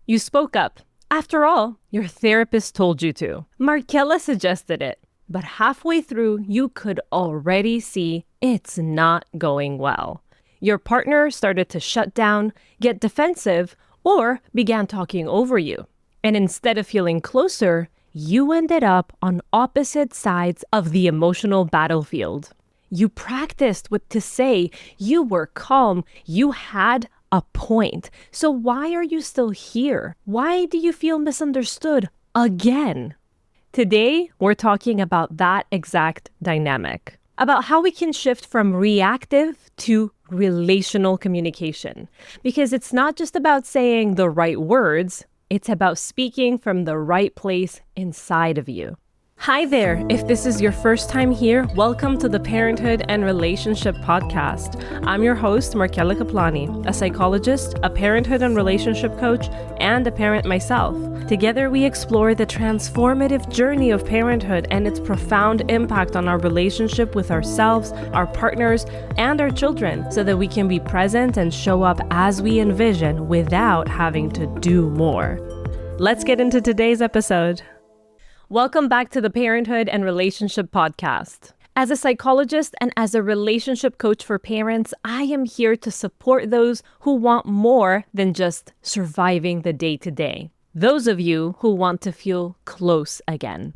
You spoke up. After all, your therapist told you to. Markella suggested it. But halfway through, you could already see it's not going well. Your partner started to shut down, get defensive, or began talking over you. And instead of feeling closer, you ended up on opposite sides of the emotional battlefield. You practiced what to say. You were calm. You had a point. So why are you still here? Why do you feel misunderstood again? Today, we're talking about that exact dynamic, about how we can shift from reactive to relational communication. Because it's not just about saying the right words, it's about speaking from the right place inside of you. Hi there. If this is your first time here, welcome to the Parenthood and Relationship Podcast. I'm your host, Markella Kaplani, a psychologist, a parenthood and relationship coach, and a parent myself. Together, we explore the transformative journey of parenthood and its profound impact on our relationship with ourselves, our partners, and our children, so that we can be present and show up as we envision without having to do more. Let's get into today's episode. Welcome back to the Parenthood and Relationship Podcast. As a psychologist and as a relationship coach for parents, I am here to support those who want more than just surviving the day-to-day. Those of you who want to feel close again.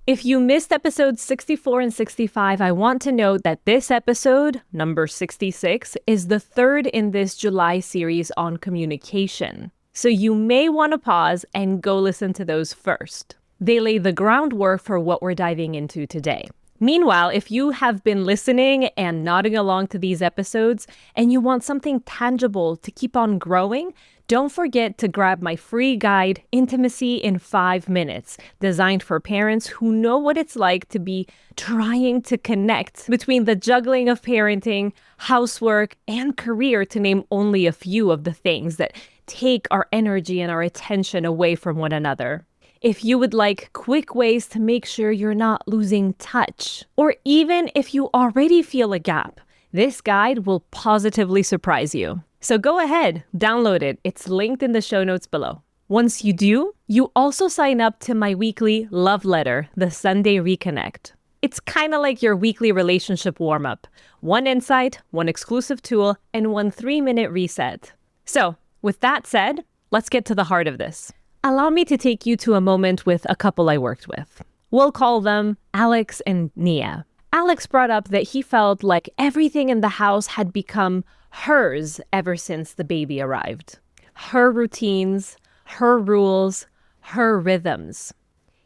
If you missed episodes 64 and 65, I want to note that this episode, number 66, is the third in this July series on communication. So you may want to pause and go listen to those first. They lay the groundwork for what we're diving into today. Meanwhile, if you have been listening and nodding along to these episodes and you want something tangible to keep on growing, don't forget to grab my free guide, Intimacy in 5 Minutes, designed for parents who know what it's like to be trying to connect between the juggling of parenting, housework, and career, to name only a few of the things that take our energy and our attention away from one another. If you would like quick ways to make sure you're not losing touch, or even if you already feel a gap, this guide will positively surprise you. So go ahead, download it. It's linked in the show notes below. Once you do, you also sign up to my weekly love letter, the Sunday Reconnect. It's kind of like your weekly relationship warm-up. One insight, one exclusive tool, and one 3-minute reset. So, with that said, let's get to the heart of this. Allow me to take you to a moment with a couple I worked with. We'll call them Alex and Nia. Alex brought up that he felt like everything in the house had become hers ever since the baby arrived. Her routines, her rules, her rhythms.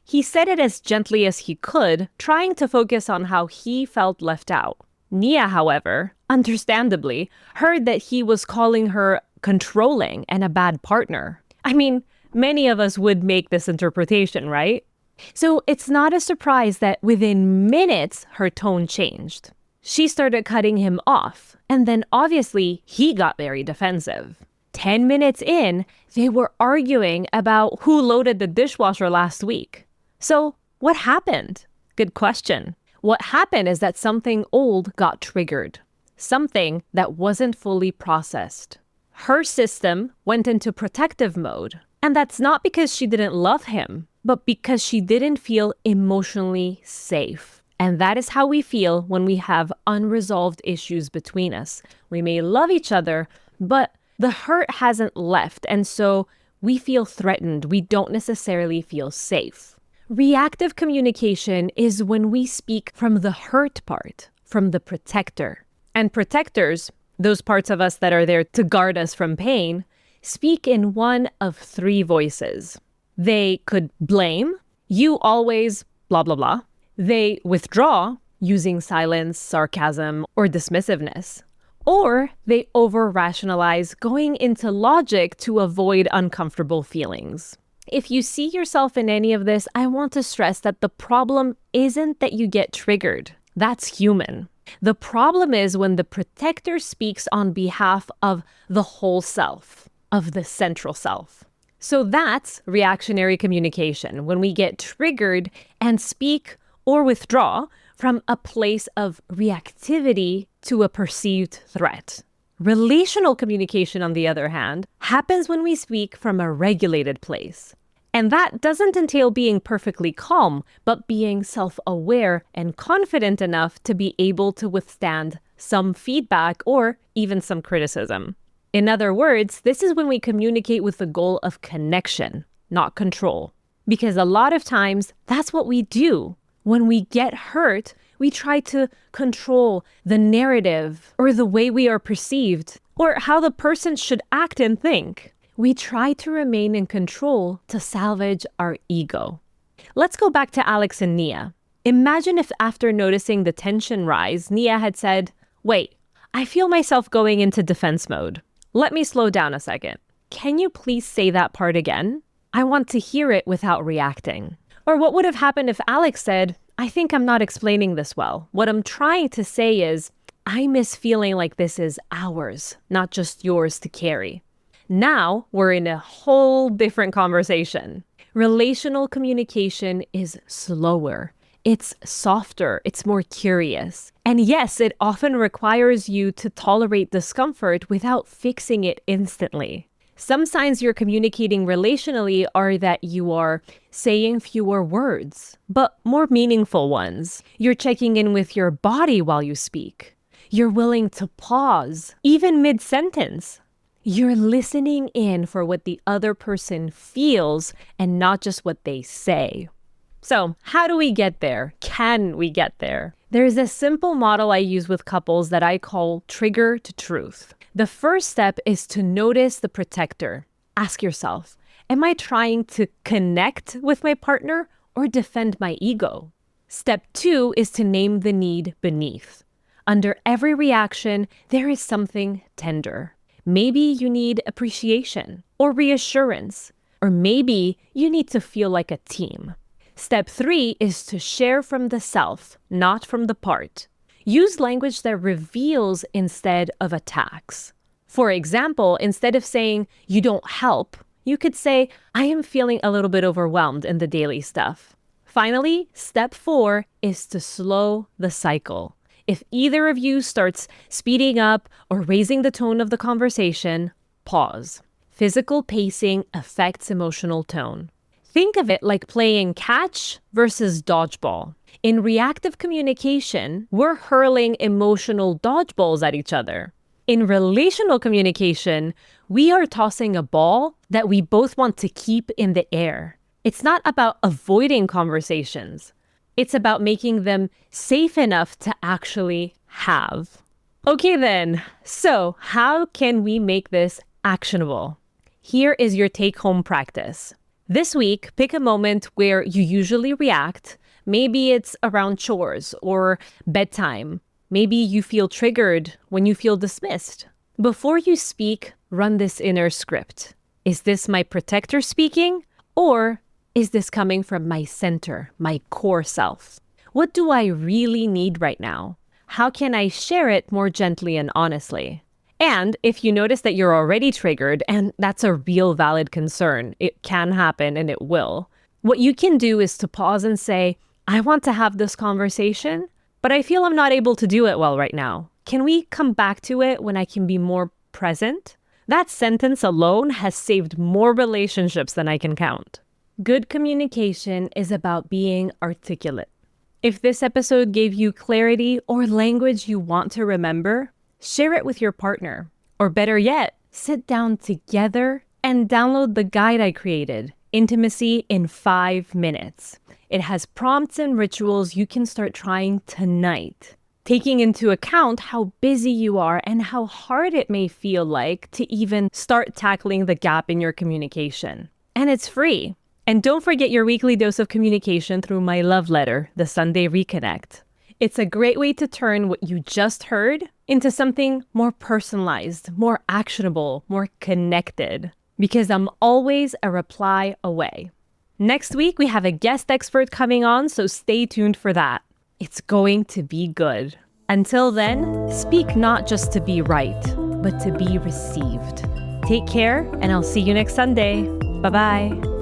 He said it as gently as he could, trying to focus on how he felt left out. Nia, however, understandably, heard that he was calling her controlling and a bad partner. I mean, many of us would make this interpretation, right? So it's not a surprise that within minutes, her tone changed. She started cutting him off, and then obviously he got very defensive. 10 minutes in, they were arguing about who loaded the dishwasher last week. So what happened? Good question. What happened is that something old got triggered, something that wasn't fully processed. Her system went into protective mode. And that's not because she didn't love him, but because she didn't feel emotionally safe. And that is how we feel when we have unresolved issues between us. We may love each other, but the hurt hasn't left. And so we feel threatened. We don't necessarily feel safe. Reactive communication is when we speak from the hurt part, from the protector. And protectors, those parts of us that are there to guard us from pain, speak in one of 3 voices. They could blame, you always, blah, blah, blah. They withdraw, using silence, sarcasm, or dismissiveness. Or they over-rationalize, going into logic to avoid uncomfortable feelings. If you see yourself in any of this, I want to stress that the problem isn't that you get triggered. That's human. The problem is when the protector speaks on behalf of the whole self, of the central self. So that's reactionary communication, when we get triggered and speak or withdraw from a place of reactivity to a perceived threat. Relational communication, on the other hand, happens when we speak from a regulated place. And that doesn't entail being perfectly calm, but being self-aware and confident enough to be able to withstand some feedback or even some criticism. In other words, this is when we communicate with the goal of connection, not control. Because a lot of times, that's what we do. When we get hurt, we try to control the narrative or the way we are perceived or how the person should act and think. We try to remain in control to salvage our ego. Let's go back to Alex and Nia. Imagine if after noticing the tension rise, Nia had said, "Wait, I feel myself going into defense mode. Let me slow down a second. Can you please say that part again? I want to hear it without reacting." Or what would have happened if Alex said, "I think I'm not explaining this well. What I'm trying to say is, I miss feeling like this is ours, not just yours to carry." Now we're in a whole different conversation. Relational communication is slower. It's softer. It's more curious. And yes, it often requires you to tolerate discomfort without fixing it instantly. Some signs you're communicating relationally are that you are saying fewer words, but more meaningful ones. You're checking in with your body while you speak. You're willing to pause, even mid-sentence. You're listening in for what the other person feels and not just what they say. So, how do we get there? Can we get there? There's a simple model I use with couples that I call trigger to truth. The first step is to notice the protector. Ask yourself, am I trying to connect with my partner or defend my ego? Step 2 is to name the need beneath. Under every reaction, there is something tender. Maybe you need appreciation or reassurance, or maybe you need to feel like a team. Step 3 is to share from the self, not from the part. Use language that reveals instead of attacks. For example, instead of saying, "You don't help," you could say, "I am feeling a little bit overwhelmed in the daily stuff." Finally, step 4 is to slow the cycle. If either of you starts speeding up or raising the tone of the conversation, pause. Physical pacing affects emotional tone. Think of it like playing catch versus dodgeball. In reactive communication, we're hurling emotional dodgeballs at each other. In relational communication, we are tossing a ball that we both want to keep in the air. It's not about avoiding conversations. It's about making them safe enough to actually have. Okay then, so how can we make this actionable? Here is your take-home practice. This week, pick a moment where you usually react. Maybe it's around chores or bedtime. Maybe you feel triggered when you feel dismissed. Before you speak, run this inner script. Is this my protector speaking? Or is this coming from my center, my core self? What do I really need right now? How can I share it more gently and honestly? And if you notice that you're already triggered, and that's a real valid concern, it can happen and it will, what you can do is to pause and say, "I want to have this conversation, but I feel I'm not able to do it well right now. Can we come back to it when I can be more present?" That sentence alone has saved more relationships than I can count. Good communication is about being articulate. If this episode gave you clarity or language you want to remember, share it with your partner. Or better yet, sit down together and download the guide I created, Intimacy in 5 Minutes. It has prompts and rituals you can start trying tonight, taking into account how busy you are and how hard it may feel like to even start tackling the gap in your communication. And it's free. And don't forget your weekly dose of communication through my love letter, the Sunday Reconnect. It's a great way to turn what you just heard into something more personalized, more actionable, more connected. Because I'm always a reply away. Next week, we have a guest expert coming on, so stay tuned for that. It's going to be good. Until then, speak not just to be right, but to be received. Take care, and I'll see you next Sunday. Bye-bye.